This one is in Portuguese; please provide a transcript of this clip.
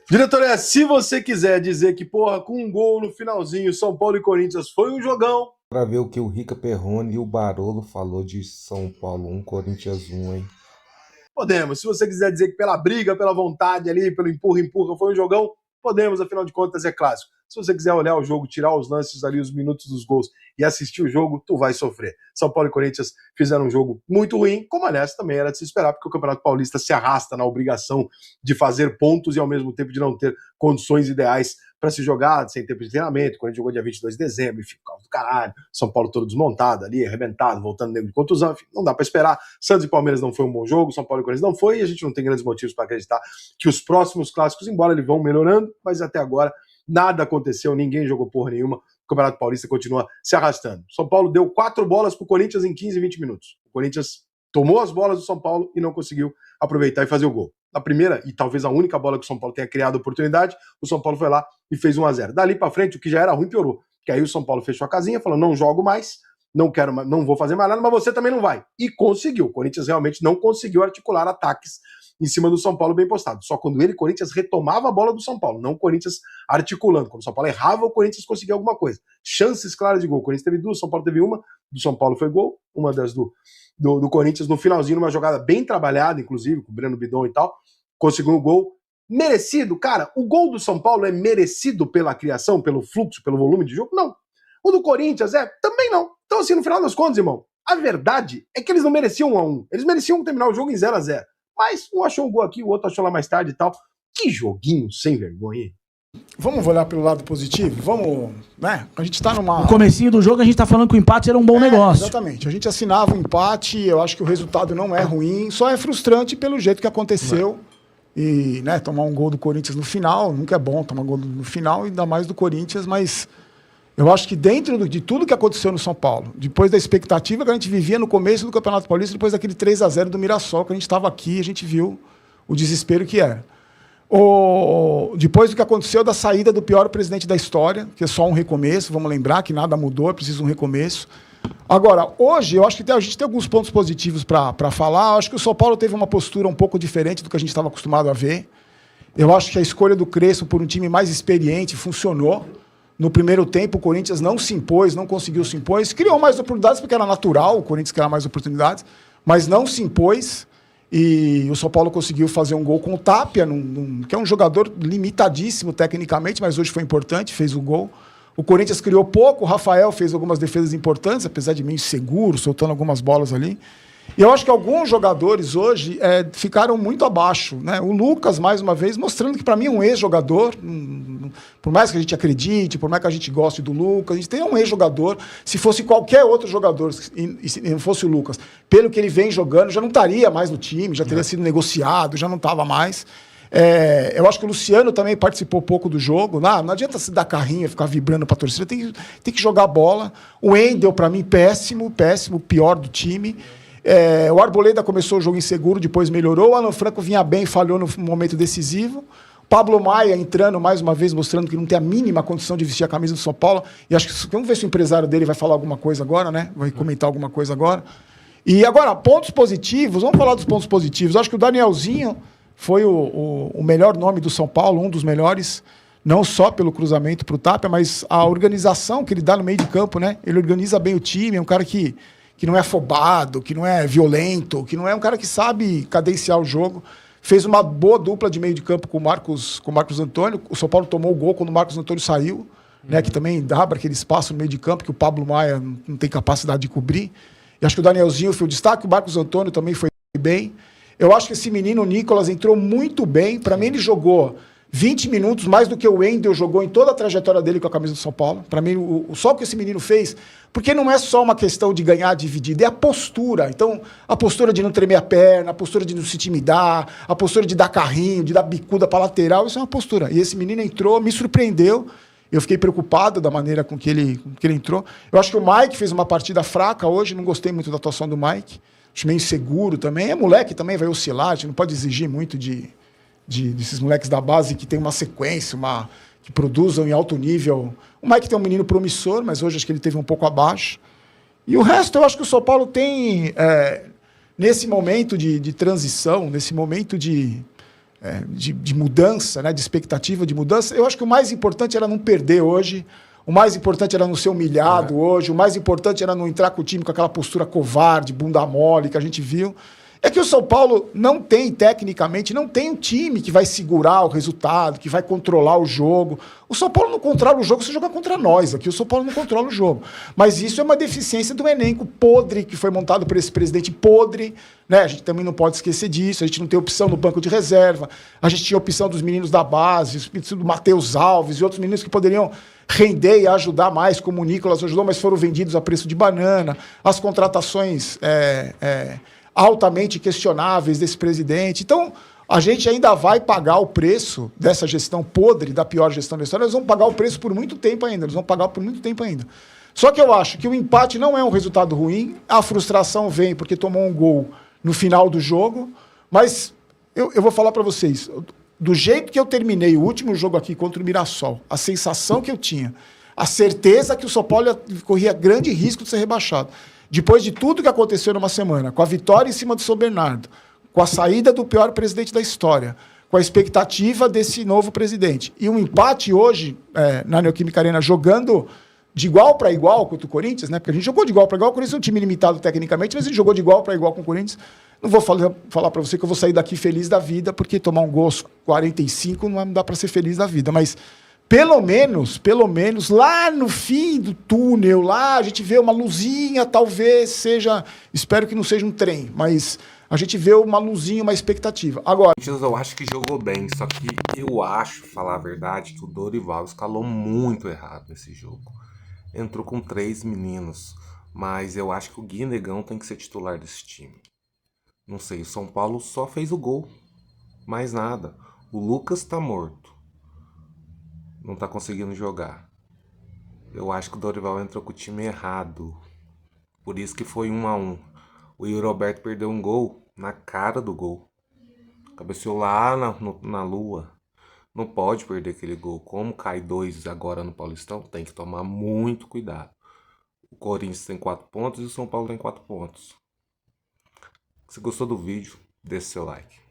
Diretoria, se você quiser dizer que, porra, com um gol no finalzinho, São Paulo e Corinthians foi um jogão. Para ver o que o Rica Perrone e o Barolo falou de São Paulo 1, Corinthians 1, hein? Podemos. Se você quiser dizer que pela briga, pela vontade ali, pelo empurra, foi um jogão, podemos, afinal de contas é clássico. Se você quiser olhar o jogo, tirar os lances ali, os minutos dos gols e assistir o jogo, tu vai sofrer. São Paulo e Corinthians fizeram um jogo muito ruim, como aliás também era de se esperar, porque o Campeonato Paulista se arrasta na obrigação de fazer pontos e ao mesmo tempo de não ter condições ideais para se jogar, sem tempo de treinamento. Quando a gente jogou dia 22 de dezembro, enfim, do caralho, São Paulo todo desmontado ali, arrebentado, voltando nego de contusão, enfim, não dá para esperar. Santos e Palmeiras não foi um bom jogo, São Paulo e Corinthians não foi, e a gente não tem grandes motivos para acreditar que os próximos clássicos, embora eles vão melhorando, mas até agora nada aconteceu, ninguém jogou porra nenhuma, o Campeonato Paulista continua se arrastando. São Paulo deu 4 bolas pro Corinthians em 15, 20 minutos. O Corinthians tomou as bolas do São Paulo e não conseguiu aproveitar e fazer o gol. Na primeira, e talvez a única bola que o São Paulo tenha criado oportunidade, o São Paulo foi lá e fez 1-0. Dali para frente, o que já era ruim piorou. Que aí o São Paulo fechou a casinha, falou, não jogo mais, não quero, não vou fazer mais nada, mas você também não vai. E conseguiu. O Corinthians realmente não conseguiu articular ataques em cima do São Paulo bem postado. Só quando ele, Corinthians, retomava a bola do São Paulo, não o Corinthians articulando. Quando o São Paulo errava, o Corinthians conseguia alguma coisa. Chances claras de gol. O Corinthians teve 2, o São Paulo teve uma. Do São Paulo foi gol, uma das do Corinthians no finalzinho, numa jogada bem trabalhada, inclusive, com o Breno Bidon e tal. Conseguiu um gol merecido. Cara, o gol do São Paulo é merecido pela criação, pelo fluxo, pelo volume de jogo? Não. O do Corinthians também não. Então, assim, no final das contas, irmão, a verdade é que eles não mereciam 1-1. Eles mereciam terminar o jogo em 0-0. Mas um achou um gol aqui, o outro achou lá mais tarde e tal. Que joguinho sem vergonha, hein? Vamos olhar pelo lado positivo? Vamos, né? A gente tá numa... No comecinho do jogo a gente tá falando que o empate era um bom negócio. Exatamente. A gente assinava um empate, eu acho que o resultado não é ruim, só é frustrante pelo jeito que aconteceu. E, né, tomar um gol do Corinthians no final, nunca é bom tomar gol no final, ainda mais do Corinthians, mas eu acho que dentro de tudo que aconteceu no São Paulo, depois da expectativa que a gente vivia no começo do Campeonato Paulista, depois daquele 3-0 do Mirassol, que a gente estava aqui, a gente viu o desespero que era. Depois do que aconteceu da saída do pior presidente da história, que é só um recomeço, vamos lembrar que nada mudou, é preciso um recomeço. Agora, hoje, eu acho que a gente tem alguns pontos positivos para falar. Eu acho que o São Paulo teve uma postura um pouco diferente do que a gente estava acostumado a ver. Eu acho que a escolha do Crespo por um time mais experiente funcionou. No primeiro tempo, o Corinthians não se impôs, não conseguiu se impor. Criou mais oportunidades, porque era natural, o Corinthians criar mais oportunidades, mas não se impôs. E o São Paulo conseguiu fazer um gol com o Tapia, que é um jogador limitadíssimo tecnicamente, mas hoje foi importante, fez o gol. O Corinthians criou pouco, o Rafael fez algumas defesas importantes, apesar de meio inseguro, soltando algumas bolas ali. E eu acho que alguns jogadores hoje ficaram muito abaixo, né? O Lucas, mais uma vez, mostrando que, para mim, é um ex-jogador. Por mais que a gente acredite, por mais que a gente goste do Lucas, a gente tem um ex-jogador. Se fosse qualquer outro jogador, e se não fosse o Lucas, pelo que ele vem jogando, já não estaria mais no time, já teria sido negociado, já não estava mais. Eu acho que o Luciano também participou pouco do jogo. Não adianta se dar carrinho, ficar vibrando para a torcida, tem que jogar bola. O Wendel, para mim, péssimo, pior do time. O Arboleda começou o jogo inseguro, depois melhorou. O Alan Franco vinha bem, falhou no momento decisivo. Pablo Maia entrando mais uma vez, mostrando que não tem a mínima condição de vestir a camisa do São Paulo. E acho que vamos ver se o empresário dele vai falar alguma coisa agora, né? Vai comentar alguma coisa agora. E agora, pontos positivos, vamos falar dos pontos positivos. Acho que o Danielzinho foi o melhor nome do São Paulo, um dos melhores, não só pelo cruzamento para o Tapia, mas a organização que ele dá no meio de campo, né? Ele organiza bem o time, é um cara que não é afobado, que não é violento, que não é um cara que sabe cadenciar o jogo. Fez uma boa dupla de meio de campo com o Marcos Antônio. O São Paulo tomou o gol quando o Marcos Antônio saiu, né, que também dá aquele espaço no meio de campo que o Pablo Maia não tem capacidade de cobrir. E acho que o Danielzinho foi o destaque, o Marcos Antônio também foi bem. Eu acho que esse menino, o Nicolas, entrou muito bem. Para mim, ele jogou 20 minutos, mais do que o Wendel jogou em toda a trajetória dele com a camisa do São Paulo. Para mim, só o que esse menino fez, porque não é só uma questão de ganhar dividido, é a postura. Então, a postura de não tremer a perna, a postura de não se intimidar, a postura de dar carrinho, de dar bicuda para lateral, isso é uma postura. E esse menino entrou, me surpreendeu. Eu fiquei preocupado da maneira com que ele entrou. Eu acho que o Mike fez uma partida fraca hoje, não gostei muito da atuação do Mike. Acho meio inseguro também. É moleque também, vai oscilar, a gente não pode exigir muito desses moleques da base que tem uma sequência, que produzam em alto nível. O Mike tem um menino promissor, mas hoje acho que ele teve um pouco abaixo. E o resto eu acho que o São Paulo tem, nesse momento de transição, nesse momento de mudança, né, de expectativa de mudança. Eu acho que o mais importante era não perder hoje, o mais importante era não ser humilhado hoje, o mais importante era não entrar com o time com aquela postura covarde, bunda mole que a gente viu. É que o São Paulo não tem, tecnicamente, não tem um time que vai segurar o resultado, que vai controlar o jogo. O São Paulo não controla o jogo se jogar contra nós. Aqui o São Paulo não controla o jogo. Mas isso é uma deficiência do elenco podre, que foi montado por esse presidente podre. Né? A gente também não pode esquecer disso. A gente não tem opção no banco de reserva. A gente tinha opção dos meninos da base, do Matheus Alves e outros meninos que poderiam render e ajudar mais, como o Nicolas ajudou, mas foram vendidos a preço de banana. As contratações altamente questionáveis desse presidente. Então, a gente ainda vai pagar o preço dessa gestão podre, da pior gestão da história. Eles vão pagar o preço por muito tempo ainda. Só que eu acho que o empate não é um resultado ruim. A frustração vem porque tomou um gol no final do jogo. Mas eu vou falar para vocês, do jeito que eu terminei o último jogo aqui contra o Mirassol, a sensação que eu tinha, a certeza que o São Paulo corria grande risco de ser rebaixado. Depois de tudo que aconteceu numa semana, com a vitória em cima do São Bernardo, com a saída do pior presidente da história, com a expectativa desse novo presidente, e um empate hoje na Neoquímica Arena, jogando de igual para igual contra o Corinthians, né? Porque a gente jogou de igual para igual, o Corinthians é um time limitado tecnicamente, mas a gente jogou de igual para igual com o Corinthians. Não vou falar para você que eu vou sair daqui feliz da vida, porque tomar um gol aos 45 não dá para ser feliz da vida, mas pelo menos, lá no fim do túnel, lá a gente vê uma luzinha, talvez seja, espero que não seja um trem, mas a gente vê uma luzinha, uma expectativa. Agora, Eu acho que jogou bem, só que eu acho, falar a verdade, que o Dorival escalou muito errado nesse jogo. Entrou com 3 meninos, mas eu acho que o Gui Negão tem que ser titular desse time. Não sei, o São Paulo só fez o gol, mais nada. O Lucas tá morto. Não tá conseguindo jogar. Eu acho que o Dorival entrou com o time errado. Por isso que foi 1-1. O Yuri Alberto perdeu um gol na cara do gol. Cabeceou lá na lua. Não pode perder aquele gol. Como cai 2 agora no Paulistão, tem que tomar muito cuidado. O Corinthians tem 4 pontos e o São Paulo tem 4 pontos. Se gostou do vídeo, deixe seu like.